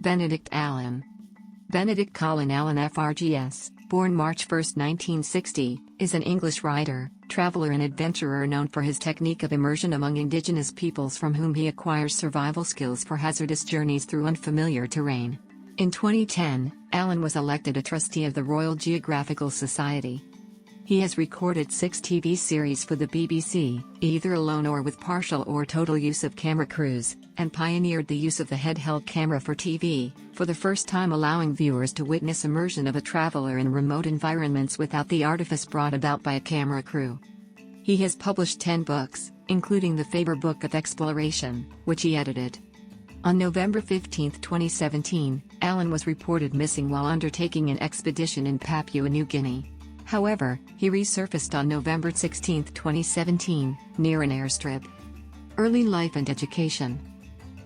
Benedict Allen. Benedict Colin Allen FRGS, born March 1, 1960, is an English writer, traveler and adventurer known for his technique of immersion among indigenous peoples from whom he acquires survival skills for hazardous journeys through unfamiliar terrain. In 2010, Allen was elected a trustee of the Royal Geographical Society. He has recorded 6 TV series for the BBC, either alone or with partial or total use of camera crews, and pioneered the use of the head-held camera for TV, for the first time allowing viewers to witness immersion of a traveler in remote environments without the artifice brought about by a camera crew. He has published 10 books, including the Faber Book of Exploration, which he edited. On November 15, 2017, Allen was reported missing while undertaking an expedition in Papua New Guinea. However, he resurfaced on November 16, 2017, near an airstrip. Early life and education.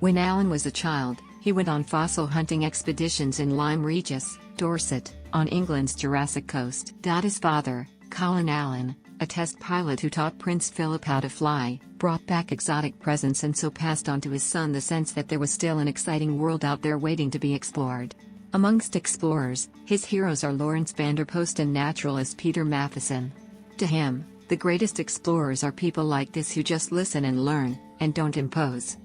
When Allen was a child, he went on fossil hunting expeditions in Lyme Regis, Dorset, on England's Jurassic Coast. His father, Colin Allen, a test pilot who taught Prince Philip how to fly, brought back exotic presents and so passed on to his son the sense that there was still an exciting world out there waiting to be explored. Amongst explorers, his heroes are Lawrence Vanderpost and naturalist Peter Matheson. To him, the greatest explorers are people like this who just listen and learn, and don't impose.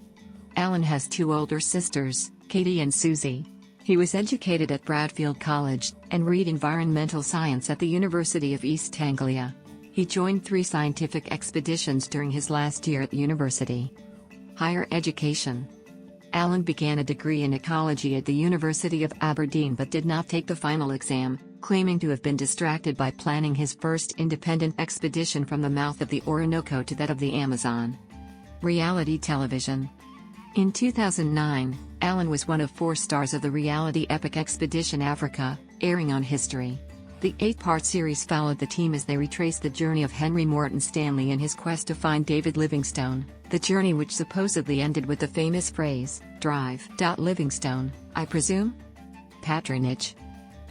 Allen has 2 older sisters, Katie and Susie. He was educated at Bradfield College, and read environmental science at the University of East Anglia. He joined 3 scientific expeditions during his last year at the university. Higher education. Allen began a degree in ecology at the University of Aberdeen but did not take the final exam, claiming to have been distracted by planning his first independent expedition from the mouth of the Orinoco to that of the Amazon. Reality television. In 2009, Allen was one of 4 stars of the reality epic Expedition Africa, airing on History. The 8-part series followed the team as they retraced the journey of Henry Morton Stanley in his quest to find David Livingstone, the journey which supposedly ended with the famous phrase, "Drive, Livingstone, I presume?" Patronage.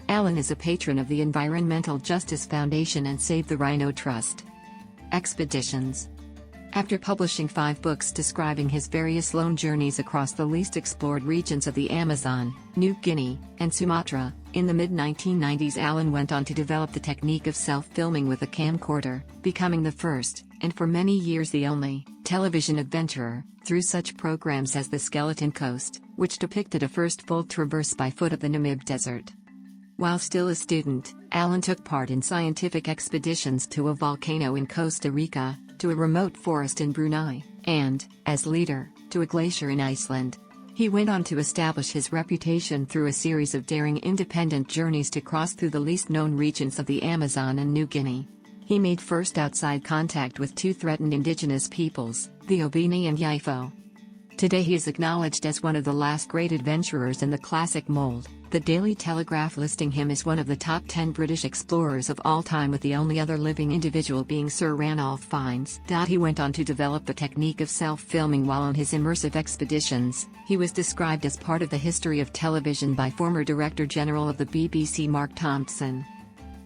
Allen is a patron of the Environmental Justice Foundation and Save the Rhino Trust. Expeditions. After publishing 5 books describing his various lone journeys across the least explored regions of the Amazon, New Guinea, and Sumatra, in the mid-1990s Allen went on to develop the technique of self-filming with a camcorder, becoming the first, and for many years the only, television adventurer, through such programs as The Skeleton Coast, which depicted a first full traverse by foot of the Namib Desert. While still a student, Allen took part in scientific expeditions to a volcano in Costa Rica, to a remote forest in Brunei, and, as leader, to a glacier in Iceland. He went on to establish his reputation through a series of daring independent journeys to cross through the least known regions of the Amazon and New Guinea. He made first outside contact with 2 threatened indigenous peoples, the Obini and Yifo. Today he is acknowledged as one of the last great adventurers in the classic mold, the Daily Telegraph listing him as one of the top 10 British explorers of all time, with the only other living individual being Sir Ranulph Fiennes. He went on to develop the technique of self-filming while on his immersive expeditions. He was described as part of the history of television by former Director General of the BBC Mark Thompson.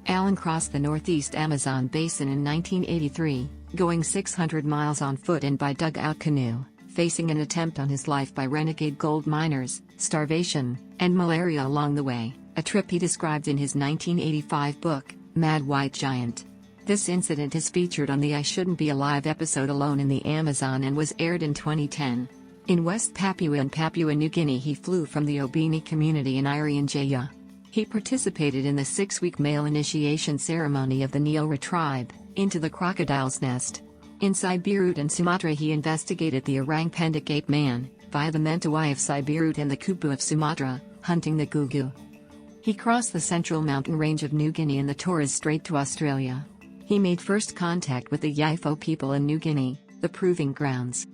Allen crossed the northeast Amazon basin in 1983, going 600 miles on foot and by dugout canoe, facing an attempt on his life by renegade gold miners, starvation, and malaria along the way, a trip he described in his 1985 book, Mad White Giant. This incident is featured on the I Shouldn't Be Alive episode Alone in the Amazon and was aired in 2010. In West Papua and Papua New Guinea he flew from the Obini community in Irian Jaya. He participated in the 6-week male initiation ceremony of the Neora tribe, into the crocodile's nest. In Sibirut and Sumatra he investigated the orang pendek ape man, via the Mentawai of Sibirut and the Kupu of Sumatra, hunting the gugu. He crossed the central mountain range of New Guinea and the Torres Strait to Australia. He made first contact with the Yifo people in New Guinea, the proving grounds.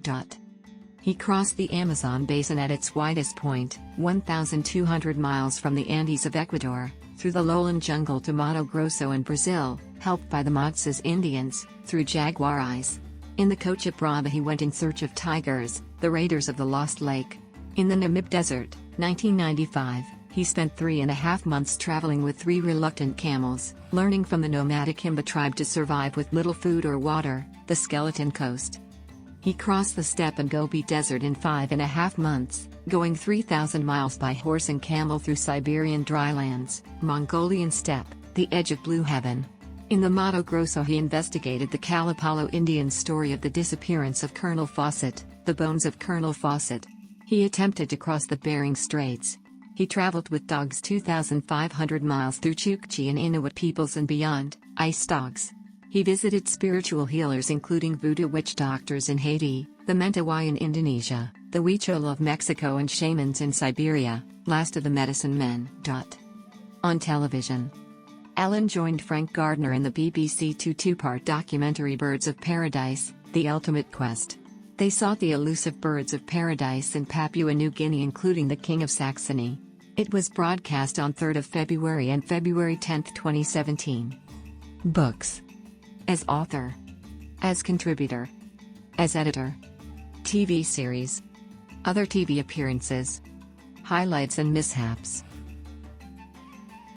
He crossed the Amazon basin at its widest point, 1,200 miles from the Andes of Ecuador, through the lowland jungle to Mato Grosso in Brazil, helped by the Motsas Indians, through jaguar eyes. In the Cocha Brava he went in search of tigers, the raiders of the Lost Lake. In the Namib Desert, 1995, he spent 3.5 months traveling with 3 reluctant camels, learning from the nomadic Himba tribe to survive with little food or water, the Skeleton Coast. He crossed the steppe and Gobi Desert in 5.5 months, going 3,000 miles by horse and camel through Siberian drylands, Mongolian steppe, the edge of blue heaven. In the Mato Grosso he investigated the Kalapalo Indians' story of the disappearance of Colonel Fawcett, the bones of Colonel Fawcett. He attempted to cross the Bering Straits. He traveled with dogs 2,500 miles through Chukchi and Inuit peoples and beyond, ice dogs. He visited spiritual healers including voodoo witch doctors in Haiti, the Mentawai in Indonesia, the Huichol of Mexico and shamans in Siberia, last of the medicine men. On television, Allen joined Frank Gardner in the BBC two-part documentary Birds of Paradise, The Ultimate Quest. They sought the elusive birds of paradise in Papua New Guinea including the King of Saxony. It was broadcast on 3 February and February 10, 2017. Books. As author. As contributor. As editor. TV series. Other TV appearances. Highlights and mishaps.